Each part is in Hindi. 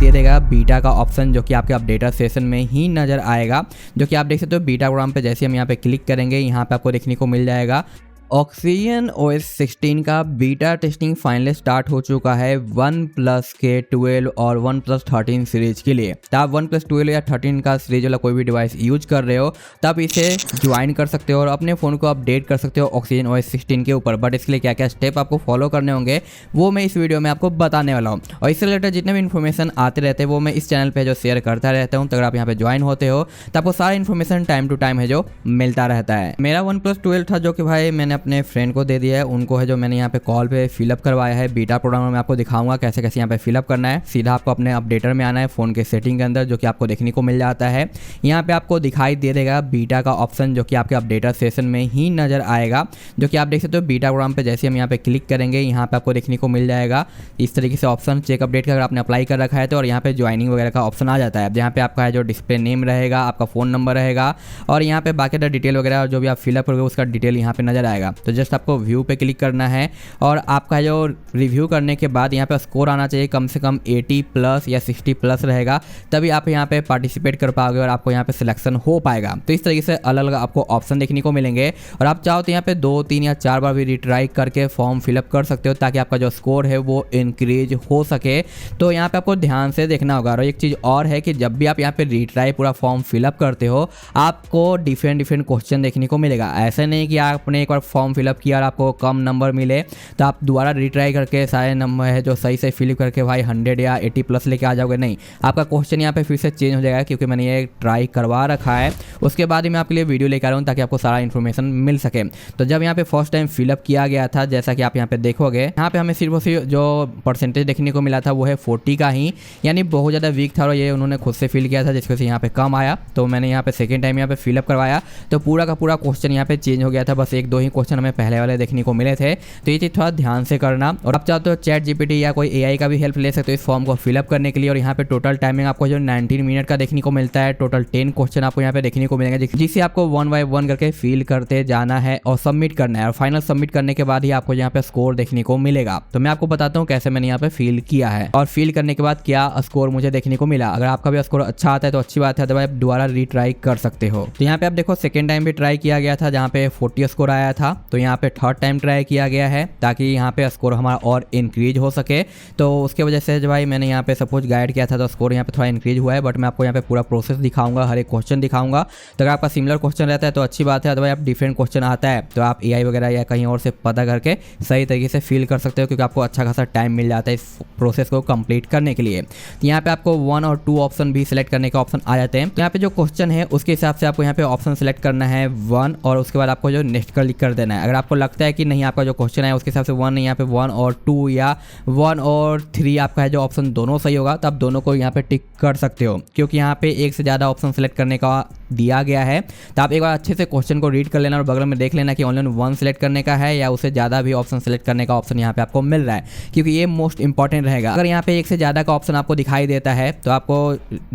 दे देगा बीटा का ऑप्शन, जो कि आपके अपडेटर सेशन में ही नजर आएगा। जो कि आप देख सकते हो बीटा प्रोग्राम पे जैसे हम यहाँ पे क्लिक करेंगे, यहाँ पे आपको देखने को मिल जाएगा ऑक्सीजन OS 16 का बीटा टेस्टिंग फाइनली स्टार्ट हो चुका है OnePlus के 12 और OnePlus 13 सीरीज के लिए। तो आप OnePlus 12 या 13 का सीरीज वाला कोई भी डिवाइस यूज कर रहे हो तब इसे ज्वाइन कर सकते हो और अपने फ़ोन को अपडेट कर सकते हो ऑक्सीजन OS 16 के ऊपर। बट इसके लिए क्या क्या स्टेप आपको फॉलो करने होंगे वो मैं इस वीडियो में आपको बताने वाला हूँ। और इससे रिलेटेड जितने भी इन्फॉर्मेशन आते रहते हैं वो मैं इस चैनल पर जो शेयर करता रहता हूँ। तो अगर आप यहाँ पे ज्वाइन होते हो तो आपको सारा इन्फॉर्मेशन टाइम टू टाइम है जो मिलता रहता है। मेरा OnePlus 12 था जो कि भाई मैंने अपने फ्रेंड को दे दिया है, उनको है जो मैंने यहाँ पे कॉल पे फिलअप करवाया है। बीटा प्रोग्राम में आपको दिखाऊंगा कैसे कैसे यहाँ पे फिलअप करना है। सीधा आपको अपने अपडेटर में आना है फ़ोन के सेटिंग के अंदर, जो कि आपको देखने को मिल जाता है। यहाँ पे आपको दिखाई दे देगा बीटा का ऑप्शन, जो कि आपके अपडेटर सेशन में ही नजर आएगा। जो कि आप देख सकते हो बीटा प्रोग्राम पे जैसे हम यहाँ पे क्लिक करेंगे, यहाँ पे आपको देखने को मिल जाएगा इस तरीके से ऑप्शन चेक अपडेट का अगर आपने अप्लाई कर रखा है तो। और यहाँ पे ज्वाइनिंग वगैरह का ऑप्शन आ जाता है, जहाँ पे आपका है जो डिस्प्ले नेम रहेगा, आपका फ़ोन नंबर रहेगा और यहाँ पे बाकी डिटेल वगैरह जो भी आप फिलअप करोगे उसका डिटेल यहाँ पे नजर आएगा। तो जस्ट आपको व्यू पे क्लिक करना है और आपका जो रिव्यू करने के बाद यहाँ पे स्कोर आना चाहिए कम से कम 80+ या 60+ रहेगा, तभी आप यहाँ पे पार्टिसिपेट कर पाओगे और आपको यहाँ पे सिलेक्शन हो पाएगा। तो इस तरीके से अलग अलग आपको ऑप्शन देखने को मिलेंगे और आप चाहो तो यहाँ पे 2, 3 या 4 बार भी रिट्राई करके फॉर्म फिलअप कर सकते हो ताकि आपका जो स्कोर है वो इंक्रीज हो सके। तो यहाँ पे आपको ध्यान से देखना होगा। और एक चीज़ और है कि जब भी आप यहाँ पे रिट्राई पूरा फॉर्म फिलअप करते हो आपको डिफरेंट क्वेश्चन देखने को मिलेगा। ऐसा नहीं कि आपने एक बार फॉर्म फिलअप किया और आपको कम नंबर मिले तो आप दोबारा रिट्राई करके सारे नंबर है जो सही से फिलअप करके भाई 100 या 80+ लेके आ जाओगे। नहीं, आपका क्वेश्चन यहाँ पे फिर से चेंज हो जाएगा, क्योंकि मैंने ये ट्राई करवा रखा है। उसके बाद ही मैं आपके लिए वीडियो लेकर आ रहा हूँ ताकि आपको सारा इन्फॉर्मेशन मिल सके। तो जब यहाँ पे फर्स्ट टाइम फिलअप किया गया था, जैसा कि आप यहाँ पे देखोगे, यहाँ पे हमें सिर्फ जो परसेंटेज देखने को मिला था वो है 40 का ही, यानी बहुत ज़्यादा वीक था और ये उन्होंने खुद से फिल किया था जिसकी वजह से यहाँ पे कम आया। तो मैंने यहाँ पे सेकेंड टाइम यहाँ पे फिलअप करवाया तो पूरा का पूरा क्वेश्चन यहाँ पे चेंज हो गया था। बस 1-2 ही क्वेश्चन हमें पहले वाले देखने को मिले थे। तो ये चीज़ थोड़ा ध्यान से करना। और आप चाहते हो ChatGPT या कोई AI का भी हेल्प ले सकते हो इस फॉर्म को फिलअप करने के लिए। और यहाँ पे टोटल टाइमिंग आपको जो 19 मिनट का देखने को मिलता है। टोटल 10 क्वेश्चन आपको यहाँ पे देखने को मिलेंगे, जिसे आपको 1 बाय 1 करके फिल करते जाना है और सबमिट करना है। और फाइनल सबमिट करने के बाद ही आपको यहाँ पे स्कोर देखने को मिलेगा। तो मैं आपको बताता हूँ कैसे मैंने यहाँ पे फिल किया है और फिल करने के बाद क्या स्कोर मुझे देखने को मिला। अगर आपका भी स्कोर अच्छा आता है तो अच्छी बात है, अदरवाइज आप दोबारा रीट्राई कर सकते हो। तो यहाँ पे आप देखो सेकेंड टाइम भी ट्राई किया गया था जहाँ पे 40 स्कोर आया था। तो यहाँ पे थर्ड टाइम ट्राई किया गया है ताकि यहाँ पे स्कोर हमारा और इंक्रीज हो सके। तो उसके वजह से भाई मैंने यहाँ पे सपोज गाइड किया था तो स्कोर यहाँ पे थोड़ा इंक्रीज हुआ है। बट मैं आपको यहाँ पे पूरा प्रोसेस दिखाऊंगा, हर एक क्वेश्चन दिखाऊंगा। तो अगर आपका सिमिलर क्वेश्चन रहता है तो अच्छी बात है, अदरवाइज आप डिफरेंट क्वेश्चन आता है तो आप AI वगैरह या कहीं और से पता करके सही तरीके से फिल कर सकते हो, क्योंकि आपको अच्छा खासा टाइम मिल जाता है इस प्रोसेस को कंप्लीट करने के लिए। तो यहाँ पे आपको 1 और 2 ऑप्शन भी सिलेक्ट करने का ऑप्शन आ जाते हैं। तो यहाँ पे जो क्वेश्चन है उसके हिसाब से आपको यहाँ पे ऑप्शन सिलेक्ट करना है 1 और उसके बाद आपको जो नेक्स्ट क्लिक कर देना है। अगर आपको लगता है कि नहीं आपका जो क्वेश्चन है उसके हिसाब से 1 नहीं, यहाँ पे 1 और 2 या 1 और 3 आपका है जो ऑप्शन दोनों सही होगा तो आप दोनों को यहाँ पे टिक कर सकते हो, क्योंकि यहाँ पे एक से ज़्यादा ऑप्शन सेलेक्ट करने का दिया गया है। तो आप एक बार अच्छे से क्वेश्चन को रीड कर लेना और बगल में देख लेना कि ओनली 1 सेलेक्ट करने का है या उससे ज़्यादा भी ऑप्शन सेलेक्ट करने का ऑप्शन यहाँ पे आपको मिल रहा है, क्योंकि ये मोस्ट इंपॉर्टेंट रहेगा। अगर यहाँ पे एक से ज़्यादा का ऑप्शन आपको दिखाई देता है तो आपको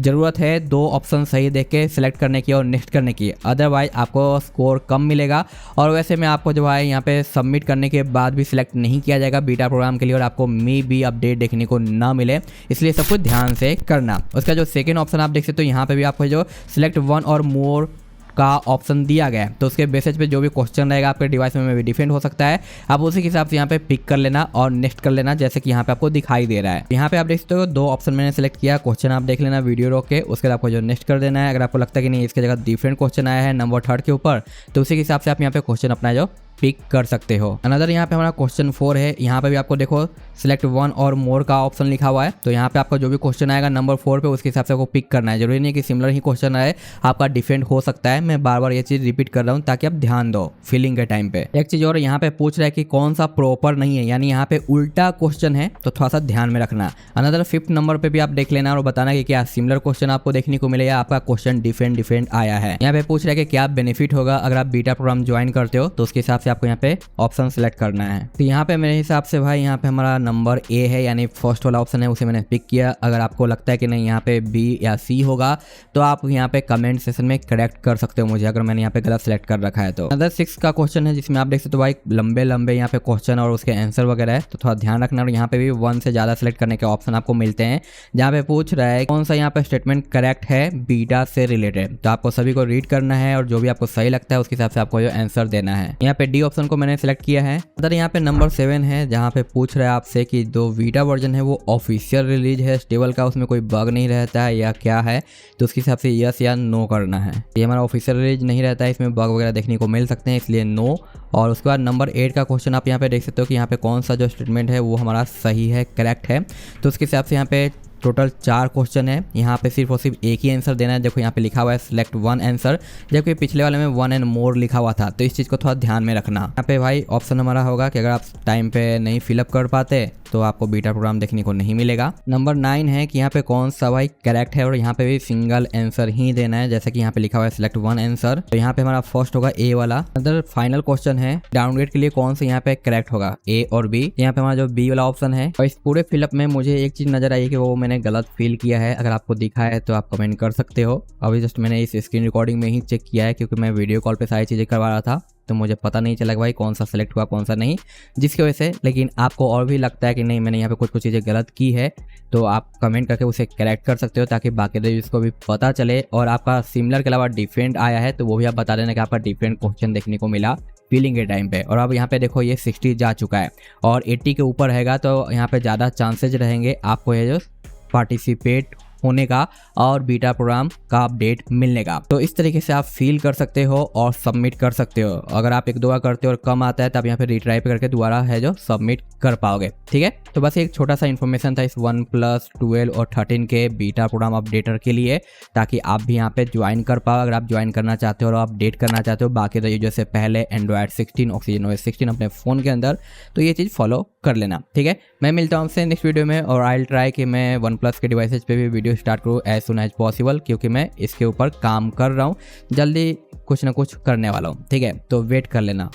ज़रूरत है 2 ऑप्शन सही देख के सिलेक्ट करने की और नेक्स्ट करने की, अदरवाइज आपको स्कोर कम मिलेगा। और वैसे में आपको जो है यहाँ पे सबमिट करने के बाद भी सिलेक्ट नहीं किया जाएगा बीटा प्रोग्राम के लिए और आपको मे भी अपडेट देखने को ना मिले, इसलिए सब कुछ ध्यान से करना। उसका जो सेकेंड ऑप्शन आप देख सकते हो यहाँ पे भी आपको जो सिलेक्ट 1 और मोर का ऑप्शन दिया गया है। तो उसके बेसिस पे जो भी क्वेश्चन रहेगा आपके डिवाइस में भी डिफरेंट हो सकता है। आप उसी के हिसाब से यहाँ पे पिक कर लेना और नेक्स्ट कर लेना, जैसे कि यहाँ पे आपको दिखाई दे रहा है। यहाँ पे आप देख सकते हो 2 ऑप्शन मैंने सेलेक्ट किया, क्वेश्चन आप देख लेना वीडियो रोक के, उसके बाद आपको जो नेक्स्ट कर देना है। अगर आपको लगता है कि नहीं इसकी जगह डिफरेंट क्वेश्चन आया है नंबर 3 के ऊपर तो उसी के हिसाब से आप यहाँ पे क्वेश्चन अपना जो पिक कर सकते हो। अनदर यहाँ पे हमारा क्वेश्चन 4 है, यहाँ पे भी आपको देखो सिलेक्ट 1 और मोर का ऑप्शन लिखा हुआ है। तो यहाँ पे आपका जो भी क्वेश्चन आएगा नंबर 4 पे उसके हिसाब से आपको पिक करना है। जरूरी नहीं कि सिमिलर ही क्वेश्चन आए, आपका डिफरेंट हो सकता है। मैं बार बार ये चीज़ रिपीट कर रहा हूँ ताकि आप ध्यान दो फिलिंग के टाइम पे। एक चीज़ और यहाँ पे पूछ रहा है कि कौन सा प्रॉपर नहीं है, यानी यहाँ पे उल्टा क्वेश्चन है, तो थोड़ा सा ध्यान में रखना। अनदर 5th नंबर पे भी आप देख लेना और बताना कि क्या सिमिलर क्वेश्चन आपको देखने को मिले या आपका क्वेश्चन डिफरेंट आया है। यहाँ पे पूछ रहा है कि क्या बेनिफिट होगा अगर आप बीटा प्रोग्राम ज्वाइन करते हो, तो उसके हिसाब से से आपको यहाँ पे ऑप्शन सेलेक्ट करना है। तो यहाँ पे मेरे हिसाब से भाई यहाँ पे हमारा नंबर ए है, यानी फर्स्ट वाला ऑप्शन है, उसे मैंने पिक किया। अगर आपको लगता है कि नहीं यहाँ पे बी या सी होगा तो आप यहाँ पे कमेंट सेक्शन में करेक्ट कर सकते हो मुझे, अगर मैंने यहाँ पे गलत सेलेक्ट कर रखा है तो। अदर 6 का क्वेश्चन है जिसमें आप देख सकते हो भाई लंबे लंबे यहाँ पे क्वेश्चन और उसके आंसर वगैरह है, तो थोड़ा ध्यान रखना। और यहाँ पे भी 1 से ज़्यादा सेलेक्ट करने के ऑप्शन आपको मिलते हैं, जहाँ पे पूछ रहा है कौन सा यहाँ पे स्टेटमेंट करेक्ट है बीटा से रिलेटेड। तो आपको सभी को रीड करना है और जो भी आपको सही लगता है उसके हिसाब से आपको जो आंसर देना है। यहाँ पे डी ऑप्शन को मैंने सेलेक्ट किया है। अदर यहाँ पे नंबर 7 है, जहाँ पे पूछ रहा है आपसे कि जो बीटा वर्जन है वो ऑफिशियल रिलीज है स्टेबल का, उसमें कोई बग नहीं रहता है या क्या है, तो उसके हिसाब से यस या नो करना है। ये हमारा ऑफिशियल रिलीज नहीं रहता है, इसमें बग वगैरह देखने को मिल सकते हैं, इसलिए नो। और उसके बाद नंबर 8 का क्वेश्चन आप यहाँ पे देख सकते हो कि यहाँ पे कौन सा जो स्टेटमेंट है वो हमारा सही है, करेक्ट है। तो उसके हिसाब से यहाँ पे टोटल 4 क्वेश्चन है, यहाँ पे सिर्फ और सिर्फ एक ही आंसर देना है। देखो यहाँ पे लिखा हुआ है सिलेक्ट 1 आंसर, जबकि पिछले वाले में 1 एंड मोर लिखा हुआ था, तो इस चीज़ को थोड़ा ध्यान में रखना। यहाँ पे भाई ऑप्शन हमारा होगा कि अगर आप टाइम पे नहीं फिलअप कर पाते तो आपको बीटा प्रोग्राम देखने को नहीं मिलेगा। नंबर 9 है कि यहाँ पे कौन सा भाई करेक्ट है, और यहाँ पे भी सिंगल आंसर ही देना है, जैसे कि यहाँ पे लिखा हुआ है सिलेक्ट 1 आंसर, तो यहाँ पे हमारा फर्स्ट होगा ए वाला। अदर फाइनल क्वेश्चन है डाउनग्रेड के लिए कौन सा यहाँ पे करेक्ट होगा, ए और बी। यहाँ पे हमारा जो बी वाला ऑप्शन है, और इस पूरे फिलअप में मुझे एक चीज नजर आई कि वो मैंने गलत फील किया है। अगर आपको दिखा है तो आप कमेंट कर सकते हो। अभी जस्ट मैंने इस स्क्रीन रिकॉर्डिंग में ही चेक किया है, क्योंकि मैं वीडियो कॉल पे सारी चीजें करवा रहा था, तो मुझे पता नहीं चला कि भाई कौन सा सेलेक्ट हुआ कौन सा नहीं, जिसकी वजह से। लेकिन आपको और भी लगता है कि नहीं मैंने यहाँ पे कुछ चीज़ें गलत की है, तो आप कमेंट करके उसे करेक्ट कर सकते हो, ताकि बाकी रिव्यूज़ को भी पता चले। और आपका सिमिलर के अलावा डिफरेंट आया है तो वो भी आप बता देना कि आपका डिफरेंट क्वेश्चन देखने को मिला फीलिंग के टाइम पे। और अब यहाँ पे देखो ये 60 जा चुका है और 80 के ऊपर रहेगा, तो यहाँ पे ज़्यादा चांसेज रहेंगे आपको ये जो पार्टिसिपेट होने का और बीटा प्रोग्राम का अपडेट मिलने का। तो इस तरीके से आप फील कर सकते हो और सबमिट कर सकते हो। अगर आप 1-2 बार करते हो और कम आता है तब यहाँ पे रिट्राई पे करके दोबारा है जो सबमिट कर पाओगे। ठीक है, तो बस एक छोटा सा इन्फॉर्मेशन था इस 1+, 12 और 13 के बीटा प्रोग्राम अपडेटर के लिए, ताकि आप भी यहाँ पे ज्वाइन कर पाओ। अगर आप ज्वाइन करना चाहते हो और अपडेट करना चाहते हो बाकी यूजर से पहले एंड्रॉयड 16 ऑक्सीजन OS 16 अपने फ़ोन के अंदर, तो ये चीज़ फॉलो कर लेना। ठीक है, मैं मिलता हूँ आपसे नेक्स्ट वीडियो में, और आई ट्राई कि मैं 1+ के डिवाइसेज पे भी वीडियो स्टार्ट करूँ एज सुन एज पॉसिबल, क्योंकि मैं इसके ऊपर काम कर रहा हूँ, जल्दी कुछ ना कुछ करने वाला हूँ। ठीक है, तो वेट कर लेना।